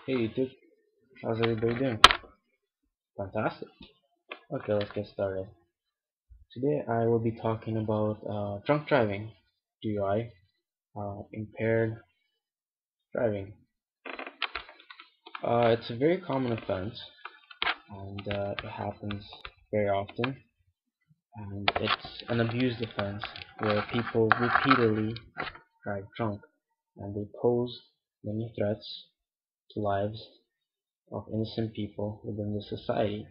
Hey YouTube, how's everybody doing? Fantastic. Okay, let's get started. Today I will be talking about drunk driving, DUI, impaired driving. It's a very common offense, and it happens very often, and it's an abused offense where people repeatedly drive drunk, and they pose many threats to lives of innocent people within the society.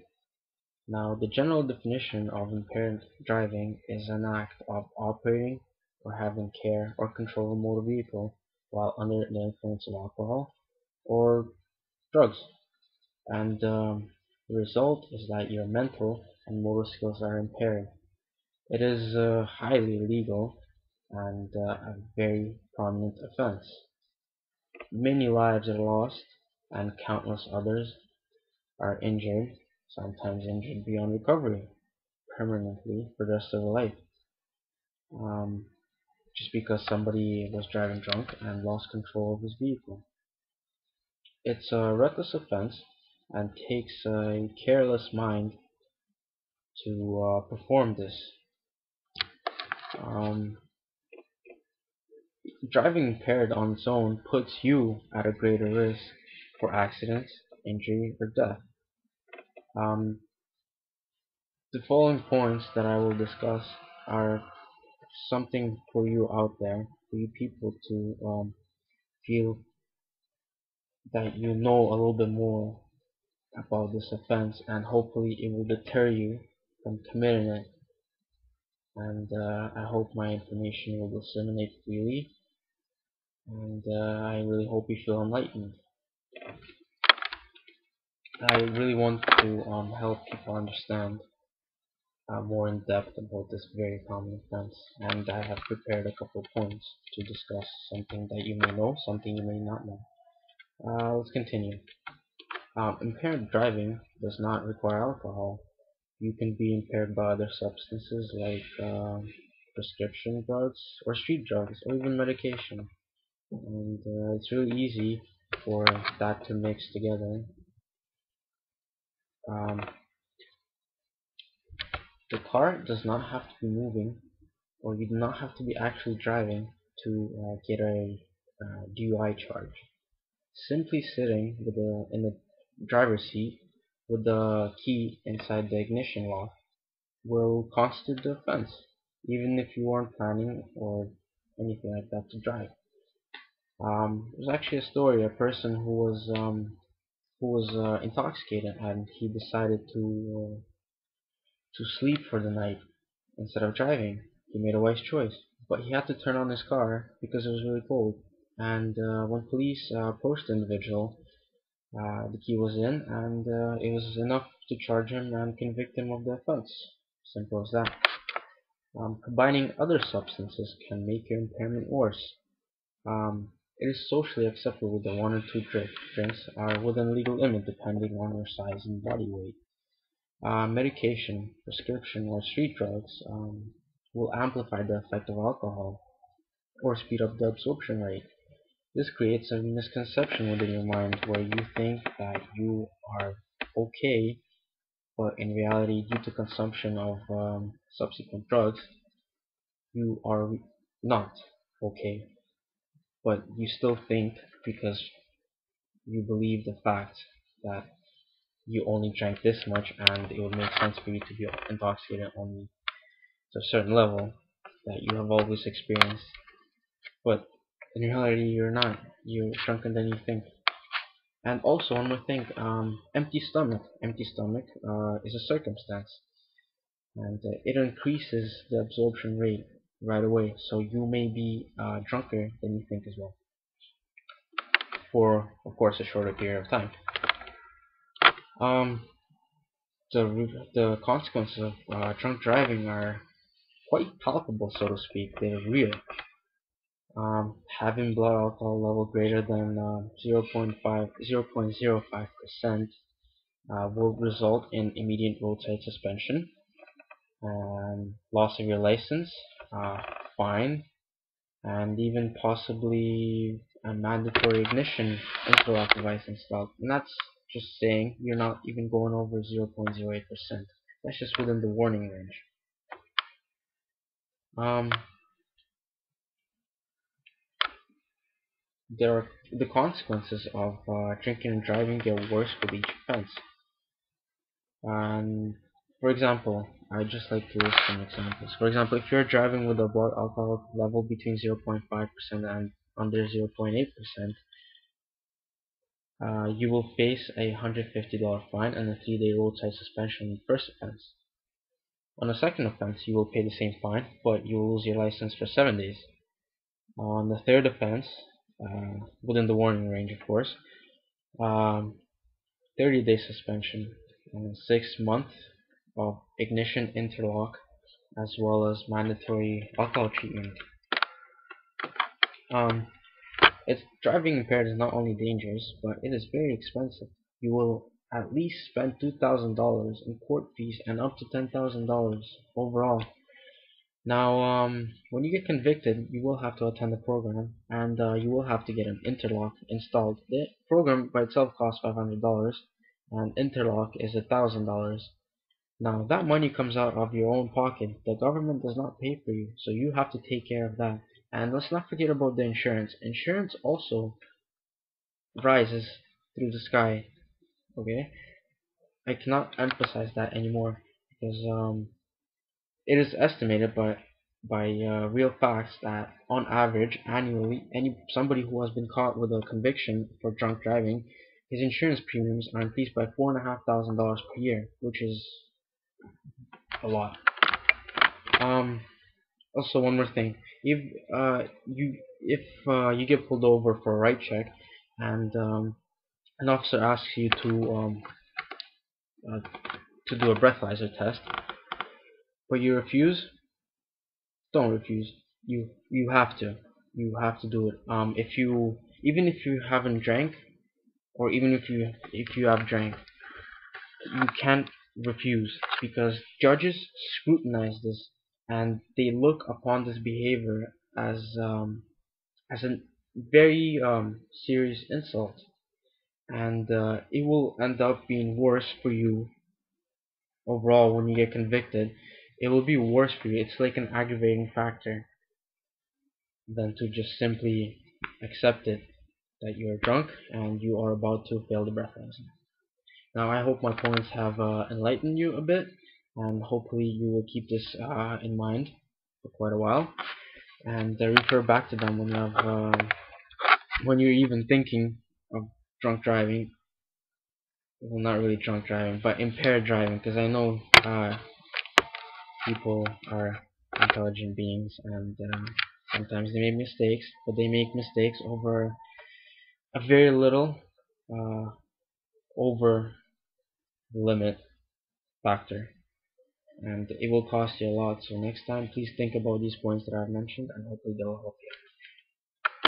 Now, the general definition of impaired driving is an act of operating or having care or control of a motor vehicle while under the influence of alcohol or drugs. And the result is that your mental and motor skills are impaired. It is highly illegal and a very prominent offense. Many lives are lost and countless others are injured, sometimes injured beyond recovery, permanently for the rest of their life, um, just because somebody was driving drunk and lost control of his vehicle. It's a reckless offense and takes a careless mind to perform this. Um, Driving impaired on its own puts you at a greater risk for accidents, injury, or death. Um, the following points that I will discuss are something for you out there, for you people to feel that you know a little bit more about this offense, and hopefully it will deter you from committing it. And I hope my information will disseminate freely, and I really hope you feel enlightened. I really want to help people understand more in depth about this very common offense, and I have prepared a couple of points to discuss something that you may know, something you may not know. Let's continue. Impaired driving does not require alcohol. You can be impaired by other substances like prescription drugs or street drugs or even medication. And it's really easy for that to mix together. Um, the car does not have to be moving, or you do not have to be actually driving to get a DUI charge. Simply sitting in the driver's seat with the key inside the ignition lock will constitute the offense, even if you weren't planning or anything like that to drive. There's actually a story, a person who was intoxicated, and he decided to sleep for the night instead of driving. He made a wise choice, but he had to turn on his car because it was really cold. And when police approached the individual, the key was in, and it was enough to charge him and convict him of the offense. Simple as that. Combining other substances can make your impairment worse. It is socially acceptable that one or two drinks are within legal limit depending on your size and body weight. Medication, prescription, or street drugs will amplify the effect of alcohol or speed up the absorption rate. This creates a misconception within your mind where you think that you are okay, but in reality, due to consumption of subsequent drugs, you are not okay. But you still think because you believe the fact that you only drank this much and it would make sense for you to be intoxicated only to a certain level that you have always experienced. But in reality, you're not. You're drunker than you think. And also, one more thing, empty stomach. Empty stomach is a circumstance, and it increases the absorption rate right away. So you may be drunker than you think as well, for of course a shorter period of time. Um, the consequences of drunk driving are quite palpable, so to speak. They're real. Having blood alcohol level greater than 0.05% will result in immediate roadside suspension, loss of your license, fine, and even possibly a mandatory ignition interlock device installed. And that's just saying you're not even going over 0.08%. That's just within the warning range. The consequences of drinking and driving get worse with each offense. And for example, I'd just like to list some examples. For example, if you're driving with a blood alcohol level between 0.5% and under 0.8%, you will face a $150 fine and a 3-day roadside suspension on the first offense. On the second offense, you will pay the same fine, but you will lose your license for 7 days. On the third offense, within the warning range, of course, 30-day suspension and 6 months of ignition interlock, as well as mandatory alcohol treatment. Driving impaired is not only dangerous, but it is very expensive. You will at least spend $2,000 in court fees and up to $10,000 overall. Now, when you get convicted, you will have to attend the program, and you will have to get an interlock installed. The program by itself costs $500, and interlock is $1,000. Now, that money comes out of your own pocket. The government does not pay for you, so you have to take care of that. And let's not forget about the insurance. Insurance also rises through the sky. Okay, I cannot emphasize that anymore because it is estimated by real facts that on average annually, somebody who has been caught with a conviction for drunk driving, his insurance premiums are increased by $4,500 per year, which is a lot. Also, one more thing: if you get pulled over for a right check, and an officer asks you to do a breathalyzer test, but you refuse, don't refuse. You have to. You have to do it. Even if you haven't drank, or even if you have drank, you can't refuse because judges scrutinize this and they look upon this behavior as a very serious insult, and it will end up being worse for you overall when you get convicted. It will be worse for you. It's like an aggravating factor than to just simply accept it that you are drunk and you are about to fail the breathalyzer. Now, I hope my points have enlightened you a bit, and hopefully you will keep this in mind for quite a while, and refer back to them when you're even thinking of drunk driving. Well, not really drunk driving, but impaired driving, because I know people are intelligent beings, and sometimes they make mistakes, but they make mistakes over a very little over limit factor, and it will cost you a lot. So next time, please think about these points that I've mentioned, and hopefully they'll help you.